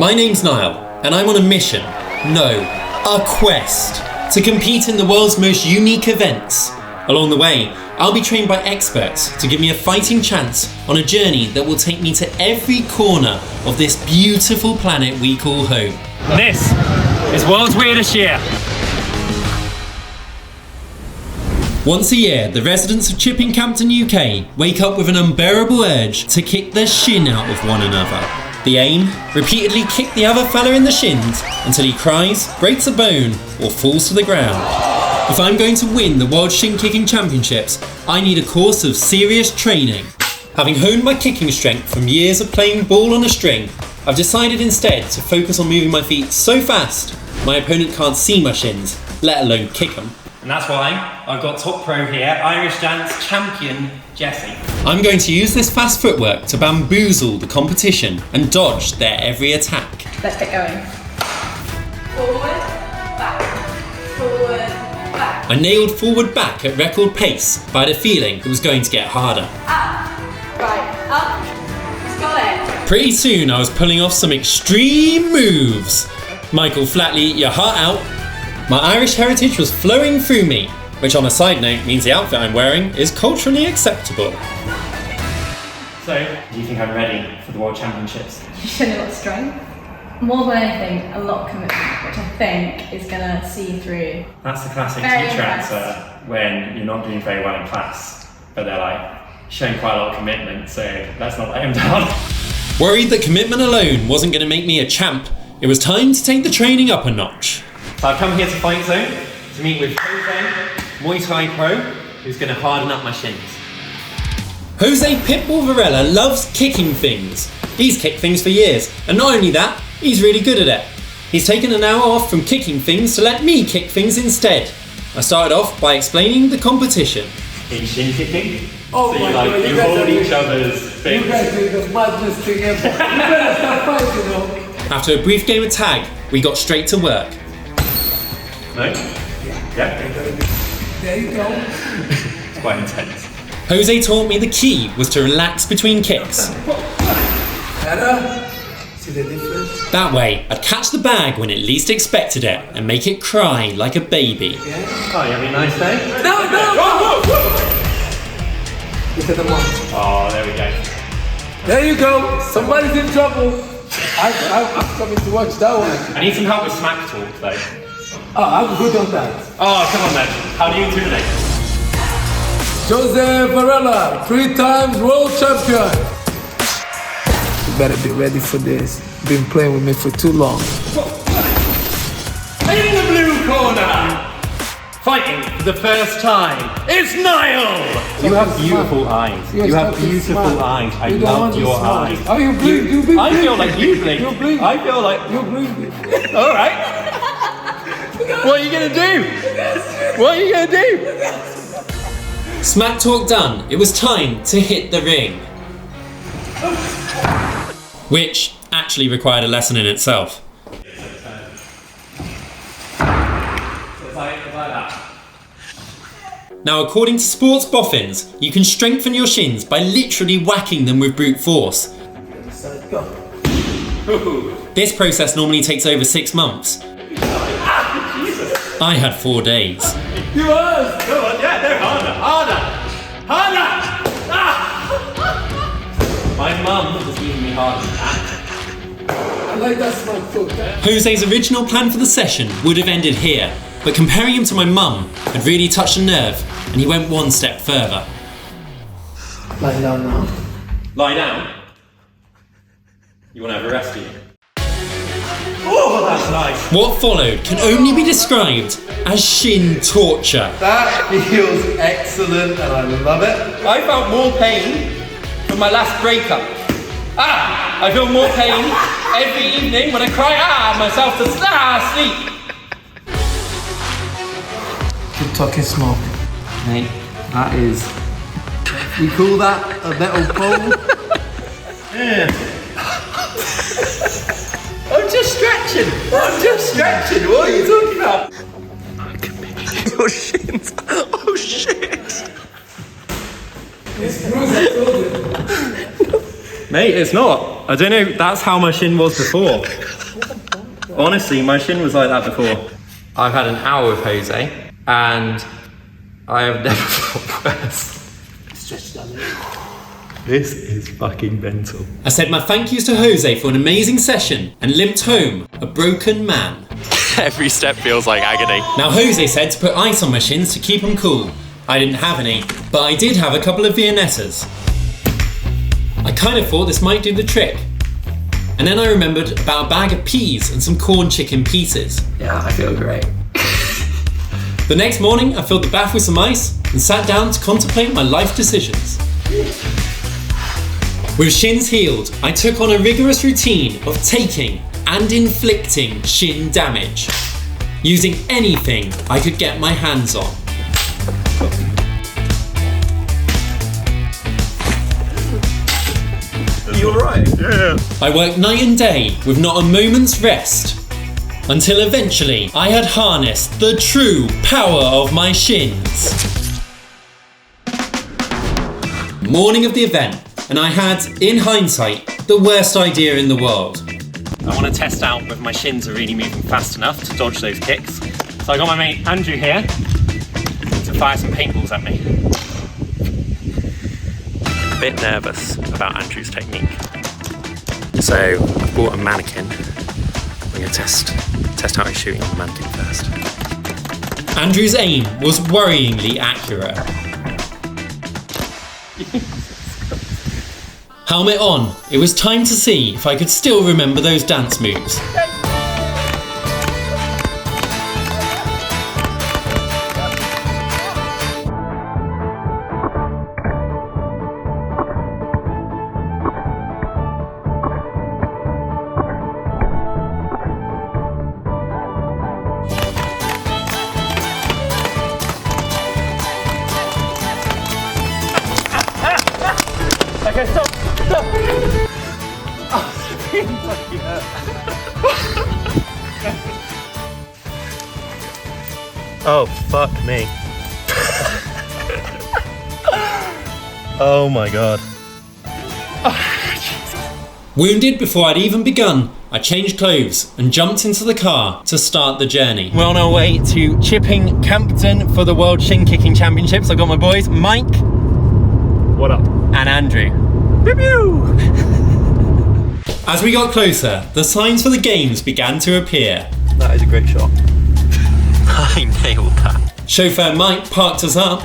My name's Niall, and I'm on a mission, no, a quest, to compete in the world's most unique events. Along the way, I'll be trained by experts to give me a fighting chance on a journey that will take me to every corner of this beautiful planet we call home. This is World's Weirdest Year. Once a year, the residents of Chipping Campden, UK wake up with an unbearable urge to kick the shin out of one another. The aim? Repeatedly kick the other fella in the shins until he cries, breaks a bone, or falls to the ground. If I'm going to win the World Shin Kicking Championships, I need a course of serious training. Having honed my kicking strength from years of playing ball on a string, I've decided instead to focus on moving my feet so fast my opponent can't see my shins, let alone kick them. And that's why I've got top pro here, Irish dance champion Jessie. I'm going to use this fast footwork to bamboozle the competition and dodge their every attack. Let's get going. Forward, back, forward, back. I nailed forward back at record pace, but I had a feeling it was going to get harder. Up, right, up, got it. Pretty soon I was pulling off some extreme moves. Michael Flatley, eat your heart out. My Irish heritage was flowing through me, which on a side note means the outfit I'm wearing is culturally acceptable. So, do you think I'm ready for the World Championships? You should know what's strength. More than anything, a lot of commitment, which I think is going to see through. That's the classic Very teacher impressed. answer when you're not doing very well in class, but they're like showing quite a lot of commitment, so let's not let him down. Worried that commitment alone wasn't going to make me a champ, it was time to take the training up a notch. So I've come here to Fight Zone to meet with Jose, Muay Thai pro, who's going to harden up my shins. Jose Pitbull Varela loves kicking things. He's kicked things for years, and not only that, he's really good at it. He's taken an hour off from kicking things to let me kick things instead. I started off by explaining the competition. In shin kicking, Oh so my you God, you hold each other's things. You guys do the madness thing ever. You better stop fighting, though. After a brief game of tag, we got straight to work. No? Yeah? There you go. It's quite intense. Jose taught me the key was to relax between kicks. Better? See the difference? That way, I'd catch the bag when it least expected it and make it cry like a baby. Oh, you having a nice day? No! Look at the monk. Oh, there we go. There you go. Somebody's in trouble. I'm coming to watch that one. I need some help with smack talk though. Oh, I'm good on that. Oh, come on then. How do you intimidate? Jose Varela, 3 times world champion. You better be ready for this. Been playing with me for too long. In the blue corner, fighting for the first time, it's Niall! You have beautiful eyes. You have beautiful eyes. I love your eyes. Oh, you blink. You blink. I feel like you blink. You blink. I feel like You blink. Alright. What are you gonna do? What are you gonna do? Smack talk done, it was time to hit the ring. Which actually required a lesson in itself. Now, according to sports boffins, you can strengthen your shins by literally whacking them with brute force. Go. This process normally takes over 6 months. I had 4 days. You are. Come on, yeah, they're harder. My mum was giving me harder than that. I like that smoke too. Jose's original plan for the session would have ended here, but comparing him to my mum had really touched a nerve, and he went one step further. Lie down now. Lie down. You want to have a rest, do you? Oh, that's nice. What followed can only be described as shin torture. That feels excellent and I love it. I felt more pain from my last breakup. I feel more pain every evening when I cry myself to sleep. Keep talking smoke. Mate, that is... We call that a metal pole? Yeah. I'm just stretching. What are you talking about? Your shins. Oh shit. It's bruised, I told you. Mate, it's not. I don't know. That's how my shin was before. Honestly, my shin was like that before. I've had an hour with Jose, and I have never felt worse. This is fucking mental. I said my thank yous to Jose for an amazing session and limped home a broken man. Every step feels like agony. Now Jose said to put ice on my shins to keep them cool. I didn't have any, but I did have a couple of Viennettas. I kind of thought this might do the trick. And then I remembered about a bag of peas and some corn chicken pieces. Yeah, I feel great. The next morning, I filled the bath with some ice and sat down to contemplate my life decisions. With shins healed, I took on a rigorous routine of taking and inflicting shin damage, using anything I could get my hands on. You alright? Yeah. I worked night and day with not a moment's rest, until eventually I had harnessed the true power of my shins. Morning of the event, and I had, in hindsight, the worst idea in the world. I want to test out whether my shins are really moving fast enough to dodge those kicks. So I got my mate Andrew here to fire some paintballs at me. A bit nervous about Andrew's technique. So I've bought a mannequin. We're going to test how he's shooting on the mannequin first. Andrew's aim was worryingly accurate. Helmet on, it was time to see if I could still remember those dance moves. Okay, stop! Oh, fuck me. Oh my god. Wounded before I'd even begun, I changed clothes and jumped into the car to start the journey. We're on our way to Chipping Campden for the World Shin Kicking Championships. I've got my boys, Mike. What up? And Andrew. As we got closer, the signs for the games began to appear. That is a great shot. I nailed that. Chauffeur Mike parked us up,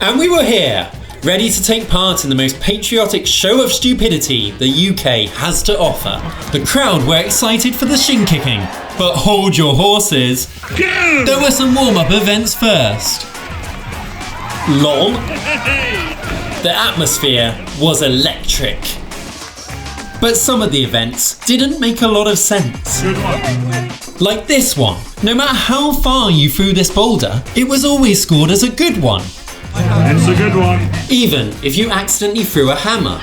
and we were here, ready to take part in the most patriotic show of stupidity the UK has to offer. The crowd were excited for the shin kicking, but hold your horses. There were some warm-up events first. LOL. The atmosphere was electric. But some of the events didn't make a lot of sense. Like this one. No matter how far you threw this boulder, it was always scored as a good one. It's a good one. Even if you accidentally threw a hammer.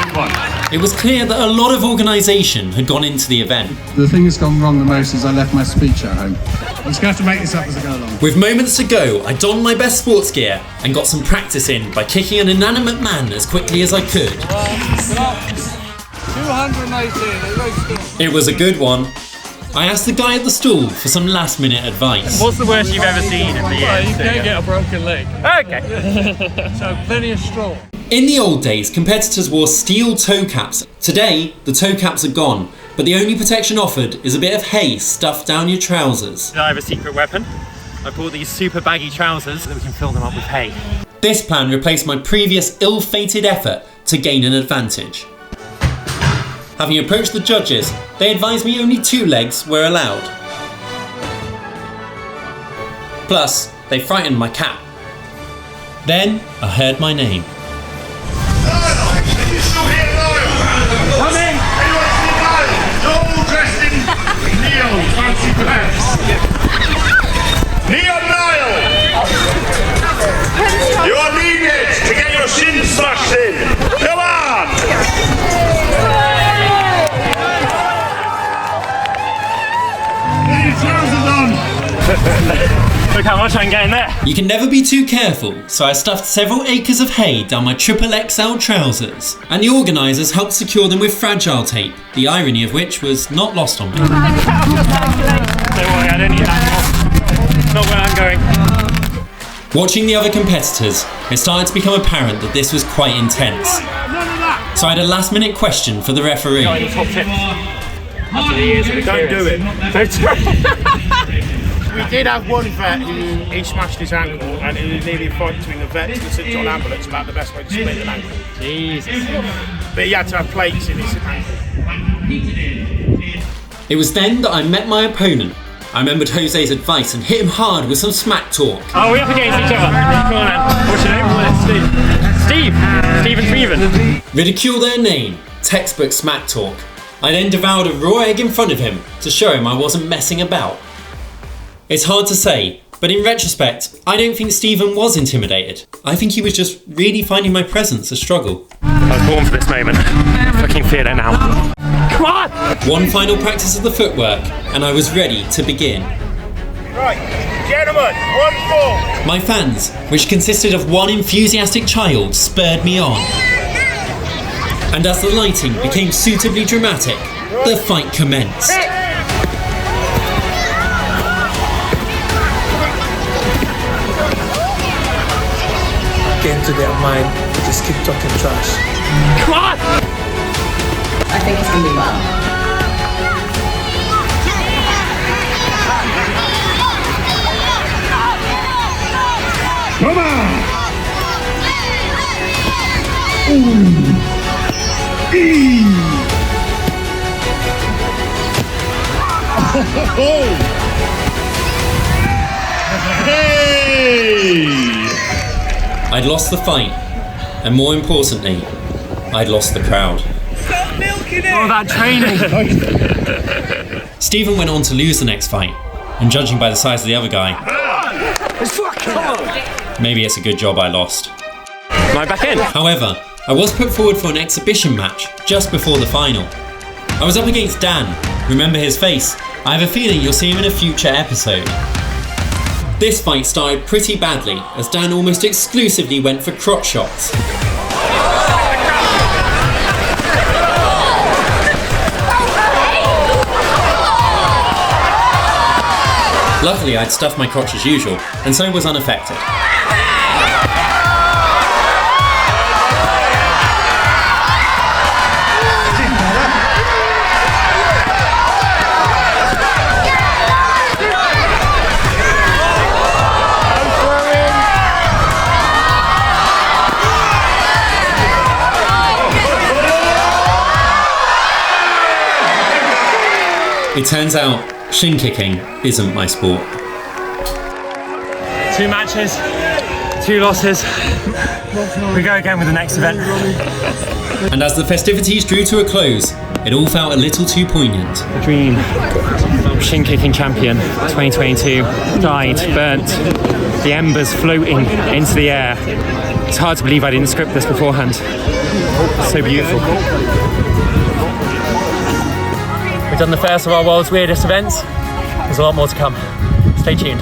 Good one. It was clear that a lot of organisation had gone into the event. The thing that's gone wrong the most is I left my speech at home. I'm just going to have to make this up as I go along. With moments to go, I donned my best sports gear and got some practice in by kicking an inanimate man as quickly as I could. 218. It was a good one. I asked the guy at the stall for some last-minute advice. What's the worst you've ever seen in the You can get a broken leg. Okay. So plenty of straw. In the old days, competitors wore steel toe caps. Today, the toe caps are gone, but the only protection offered is a bit of hay stuffed down your trousers. I have a secret weapon. I bought these super baggy trousers so that we can fill them up with hay. This plan replaced my previous ill-fated effort to gain an advantage. Having approached the judges, they advised me only 2 legs were allowed. Plus, they frightened my cat. Then, I heard my name. Come in! You're all dressed in neon fancy clothes. Neon Niall! You are needed to get your shins smashed in. Come on! Get your trousers on! Okay, I'll try and get in there. You can never be too careful, so I stuffed several acres of hay down my XXL trousers, and the organisers helped secure them with fragile tape, the irony of which was not lost on me. Don't worry, I don't need that. Not where I'm going. Watching the other competitors, it started to become apparent that this was quite intense. So I had a last minute question for the referee. Got any top tips? After the years of experience. Don't do it. Don't do it. We did have one vet who he smashed his ankle, and it was nearly a fight between the vet and the St John ambulance about the best way to split an ankle. Jesus. But he had to have plates in his ankle. It was then that I met my opponent. I remembered Jose's advice and hit him hard with some smack talk. Oh, we're up against each other. Come on then. What's your name? Steve. Steve and Steven. Ridicule their name. Textbook smack talk. I then devoured a raw egg in front of him to show him I wasn't messing about. It's hard to say, but in retrospect, I don't think Stephen was intimidated. I think he was just really finding my presence a struggle. I was born for this moment. I fucking feel it now. Come on! One final practice of the footwork, and I was ready to begin. Right, gentlemen, 1-4. My fans, which consisted of one enthusiastic child, spurred me on. And as the lighting became suitably dramatic, the fight commenced. Get into their mind, just keep talking trash. Come on! I think it's going to be well. Come on! I'd lost the fight, and more importantly, I'd lost the crowd. All that training. Stephen went on to lose the next fight, and judging by the size of the other guy, maybe it's a good job I lost. Am I back in? However, I was put forward for an exhibition match just before the final. I was up against Dan. Remember his face? I have a feeling you'll see him in a future episode. This fight started pretty badly, as Dan almost exclusively went for crotch shots. Luckily, I'd stuffed my crotch as usual, and so was unaffected. It turns out, shin kicking isn't my sport. 2 matches, 2 losses. We go again with the next event. And as the festivities drew to a close, it all felt a little too poignant. The dream shin kicking champion 2022 died, burnt, the embers floating into the air. It's hard to believe I didn't script this beforehand. So beautiful. We've done the first of our world's weirdest events. There's a lot more to come. Stay tuned.